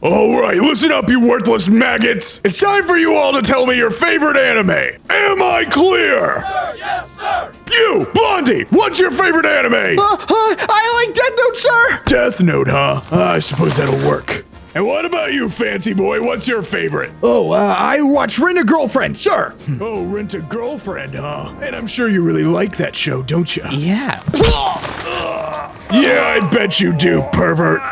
Alright, listen up, you worthless maggots! It's time for you all to tell me your favorite anime! Am I clear? Sir, yes, sir! You, Blondie, what's your favorite anime? I like Death Note, sir! Death Note, huh? I suppose that'll work. And what about you, fancy boy? What's your favorite? Oh, I watch Rent a Girlfriend, sir! Oh, Rent a Girlfriend, huh? And I'm sure you really like that show, don't you? Yeah. Yeah, I bet you do, pervert.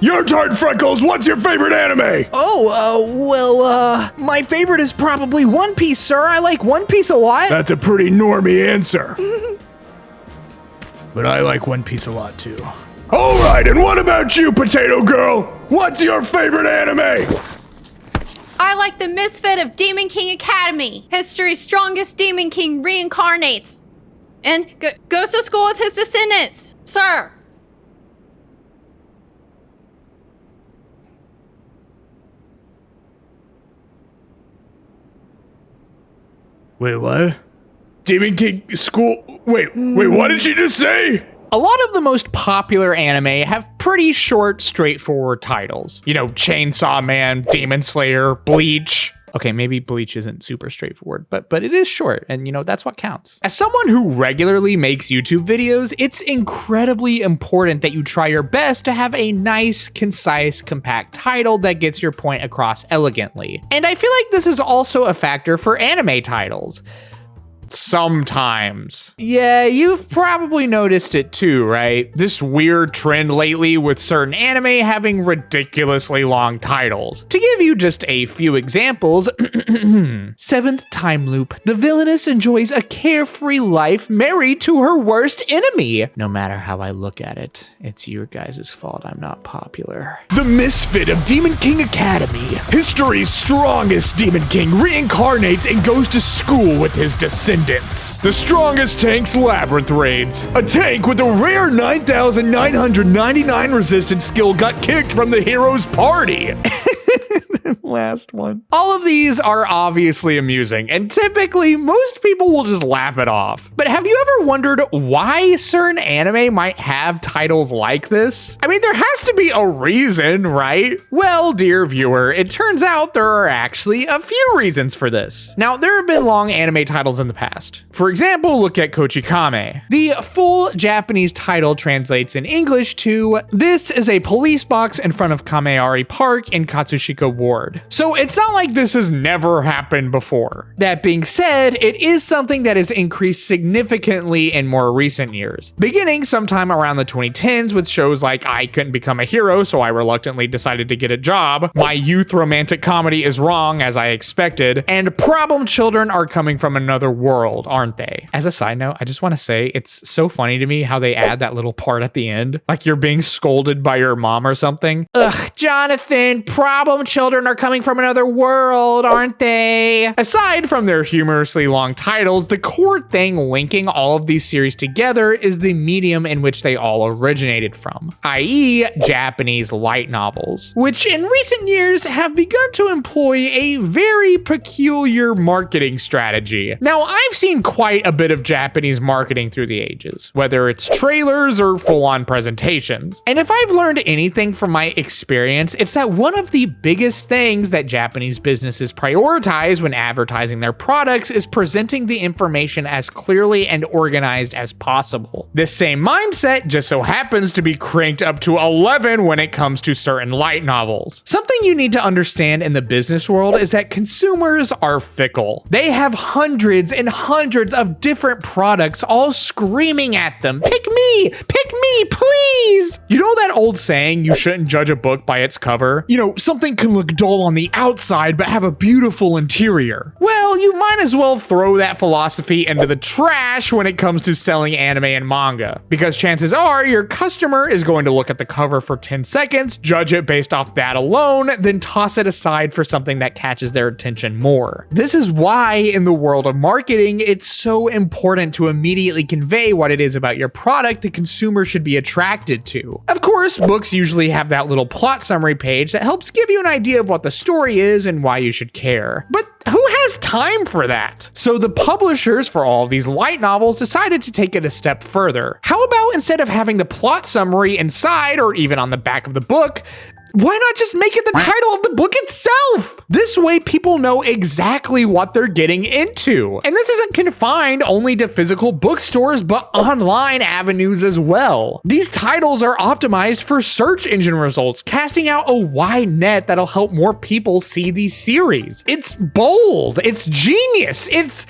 Your turn, Freckles, what's your favorite anime? Oh, my favorite is probably One Piece, sir. I like One Piece a lot. That's a pretty normie answer. But I like One Piece a lot, too. Alright, and what about you, Potato Girl? What's your favorite anime? I like the misfit of Demon King Academy. History's strongest Demon King reincarnates and goes to school with his descendants, sir. Wait, what? Demon King school? Wait, what did she just say? A lot of the most popular anime have pretty short, straightforward titles. You know, Chainsaw Man, Demon Slayer, Bleach. Okay, maybe Bleach isn't super straightforward, but it is short, and you know, that's what counts. As someone who regularly makes YouTube videos, it's incredibly important that you try your best to have a nice, concise, compact title that gets your point across elegantly. And I feel like this is also a factor for anime titles. Sometimes. Yeah, you've probably noticed it too, right? This weird trend lately with certain anime having ridiculously long titles. To give you just a few examples, Seventh Time Loop. The villainess enjoys a carefree life married to her worst enemy. No matter how I look at it, it's your guys' fault I'm not popular. The misfit of Demon King Academy. History's strongest Demon King reincarnates and goes to school with his descendants. The strongest tank's labyrinth raids. A tank with a rare 9,999 resistance skill got kicked from the hero's party. Last one. All of these are obviously amusing, and typically most people will just laugh it off. But have you ever wondered why certain anime might have titles like this? I mean, there has to be a reason, right? Well, dear viewer, it turns out there are actually a few reasons for this. Now, there have been long anime titles in the past. For example, look at Kochikame. The full Japanese title translates in English to, "This is a police box in front of Kameari Park in Katsushika Ward." So it's not like this has never happened before. That being said, it is something that has increased significantly in more recent years, beginning sometime around the 2010s with shows like I Couldn't Become a Hero, so I reluctantly decided to get a job, My Youth Romantic Comedy Is Wrong, as I expected, and Problem Children Are Coming From Another World, aren't they? As a side note, I just want to say it's so funny to me how they add that little part at the end, like you're being scolded by your mom or something. Ugh, Jonathan, Problem Children are coming from another world, aren't they? Aside from their humorously long titles, the core thing linking all of these series together is the medium in which they all originated from, i.e. Japanese light novels, which in recent years have begun to employ a very peculiar marketing strategy. Now, I've seen quite a bit of Japanese marketing through the ages, whether it's trailers or full-on presentations. And if I've learned anything from my experience, it's that one of the biggest things that Japanese businesses prioritize when advertising their products is presenting the information as clearly and organized as possible. This same mindset just so happens to be cranked up to 11 when it comes to certain light novels. Something you need to understand in the business world is that consumers are fickle. They have hundreds and hundreds of different products all screaming at them, "Pick me, please!" You know that old saying, you shouldn't judge a book by its cover? You know, something can look dull on the outside but have a beautiful interior. Well, you might as well throw that philosophy into the trash when it comes to selling anime and manga, because chances are your customer is going to look at the cover for 10 seconds, judge it based off that alone, then toss it aside for something that catches their attention more. This is why in the world of marketing, it's so important to immediately convey what it is about your product the consumer should be attracted to. Of course, books usually have that little plot summary page that helps give you an idea of what the story is and why you should care. But who has time for that? So the publishers for all of these light novels decided to take it a step further. How about instead of having the plot summary inside or even on the back of the book, Why not just make it the title of the book itself? This way people know exactly what they're getting into. And this isn't confined only to physical bookstores, but online avenues as well. These titles are optimized for search engine results, casting out a wide net that'll help more people see these series. It's bold. It's genius. It's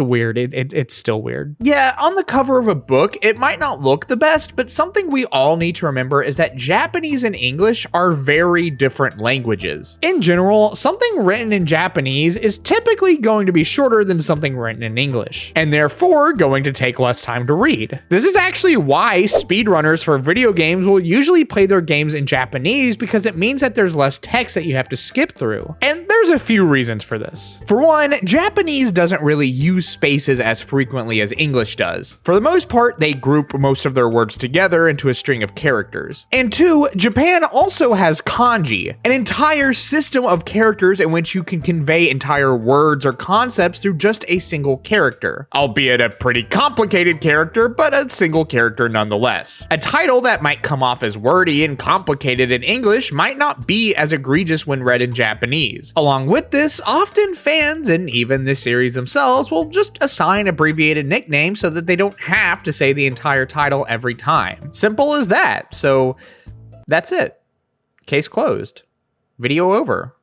weird. It's still weird. Yeah, on the cover of a book, it might not look the best, but something we all need to remember is that Japanese and English are very different languages. In general, something written in Japanese is typically going to be shorter than something written in English, and therefore going to take less time to read. This is actually why speedrunners for video games will usually play their games in Japanese, because it means that there's less text that you have to skip through. And there's a few reasons for this. For one, Japanese doesn't really use spaces as frequently as English does. For the most part, they group most of their words together into a string of characters. And two, Japan also has kanji, an entire system of characters in which you can convey entire words or concepts through just a single character. Albeit a pretty complicated character, but a single character nonetheless. A title that might come off as wordy and complicated in English might not be as egregious when read in Japanese. Along with this, often fans and even the series themselves will just assign abbreviated nicknames so that they don't have to say the entire title every time. Simple as that. So that's it. Case closed. Video over.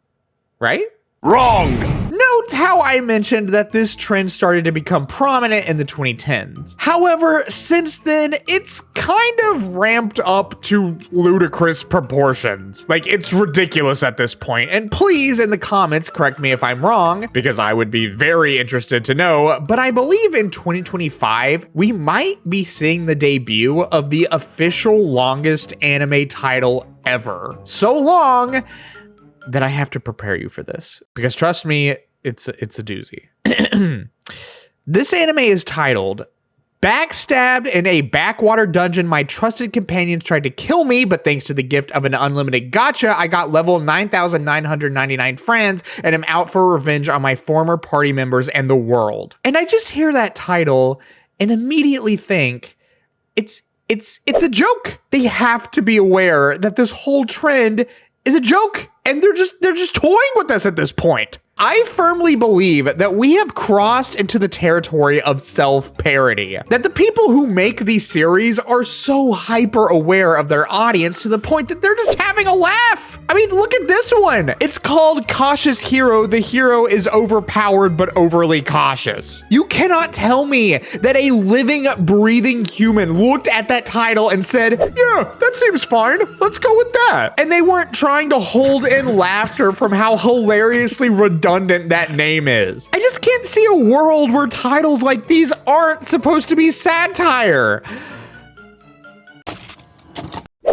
Right? Wrong! Note how I mentioned that this trend started to become prominent in the 2010s. However, since then, it's kind of ramped up to ludicrous proportions. Like, it's ridiculous at this point. And please, in the comments, correct me if I'm wrong, because I would be very interested to know. But I believe in 2025, we might be seeing the debut of the official longest anime title ever. So long that I have to prepare you for this, because trust me, it's a doozy. This anime is titled "Backstabbed in a Backwater Dungeon. My trusted companions tried to kill me, but thanks to the gift of an unlimited gacha, I got level 9,999 friends and am out for revenge on my former party members and the world." And I just hear that title and immediately think it's a joke. They have to be aware that this whole trend is a joke, and they're just toying with us at this point. I firmly believe that we have crossed into the territory of self-parody, that the people who make these series are so hyper aware of their audience to the point that they're just having a laugh. I mean, look at this one. It's called Cautious Hero. The hero is overpowered but overly cautious. You cannot tell me that a living, breathing human looked at that title and said, "Yeah, that seems fine. Let's go with that." And they weren't trying to hold in laughter from how hilariously redundant that name is. I just can't see a world where titles like these aren't supposed to be satire.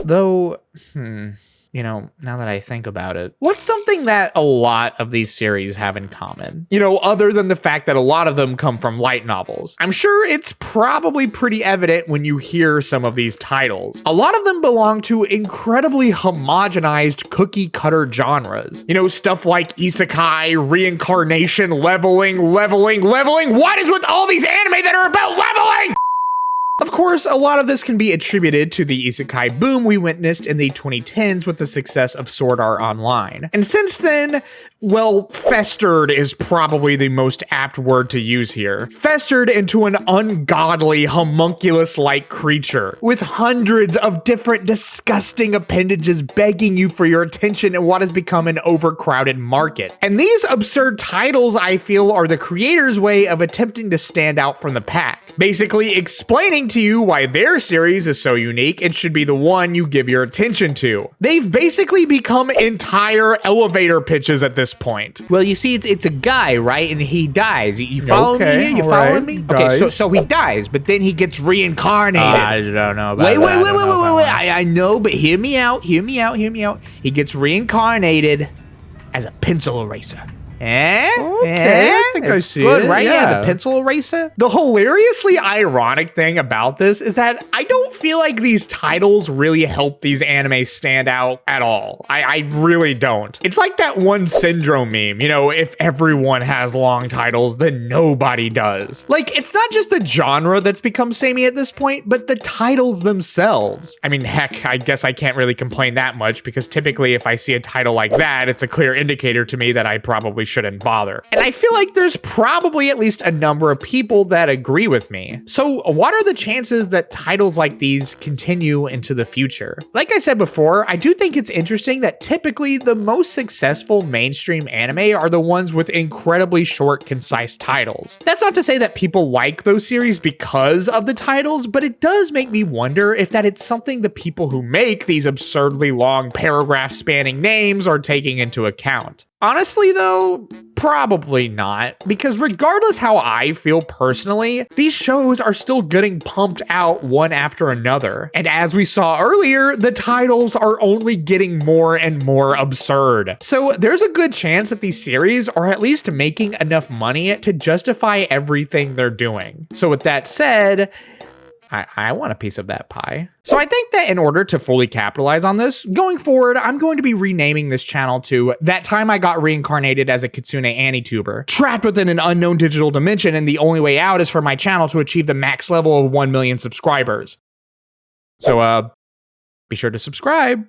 Though, you know, now that I think about it, what's something that a lot of these series have in common? You know, other than the fact that a lot of them come from light novels. I'm sure it's probably pretty evident when you hear some of these titles. A lot of them belong to incredibly homogenized cookie cutter genres. You know, stuff like isekai, reincarnation, leveling. What is with all these anime that are about leveling? Of course, a lot of this can be attributed to the isekai boom we witnessed in the 2010s with the success of Sword Art Online. And since then, well, festered is probably the most apt word to use here. Festered into an ungodly, homunculus-like creature with hundreds of different disgusting appendages begging you for your attention in what has become an overcrowded market. And these absurd titles, I feel, are the creators' way of attempting to stand out from the pack. Basically explaining to you why their series is so unique and should be the one you give your attention to. They've basically become entire elevator pitches at this point. Well, you see, it's a guy, right? And he dies. You follow me here? You following me? Okay, so he dies, but then he gets reincarnated. I don't know about wait. I know, but hear me out. He gets reincarnated as a pencil eraser. I think I It's see good, it, right? yeah. The pencil eraser. The hilariously ironic thing about this is that I don't feel like these titles really help these anime stand out at all. I really don't. It's like that one Syndrome meme, you know, if everyone has long titles, then nobody does. Like, it's not just the genre that's become samey at this point, but the titles themselves. I mean, heck, I guess I can't really complain that much because typically if I see a title like that, it's a clear indicator to me that I probably shouldn't bother. And I feel like there's probably at least a number of people that agree with me. So what are the chances that titles like these continue into the future? Like I said before, I do think it's interesting that typically the most successful mainstream anime are the ones with incredibly short, concise titles. That's not to say that people like those series because of the titles, but it does make me wonder if that it's something the people who make these absurdly long paragraph spanning names are taking into account. Honestly, though, probably not, because regardless how I feel personally, these shows are still getting pumped out one after another. And as we saw earlier, the titles are only getting more and more absurd. So there's a good chance that these series are at least making enough money to justify everything they're doing. So with that said, I want a piece of that pie. So I think that in order to fully capitalize on this, going forward, I'm going to be renaming this channel to That Time I Got Reincarnated as a Kitsune Anituber, trapped within an unknown digital dimension, and the only way out is for my channel to achieve the max level of 1 million subscribers. So, be sure to subscribe.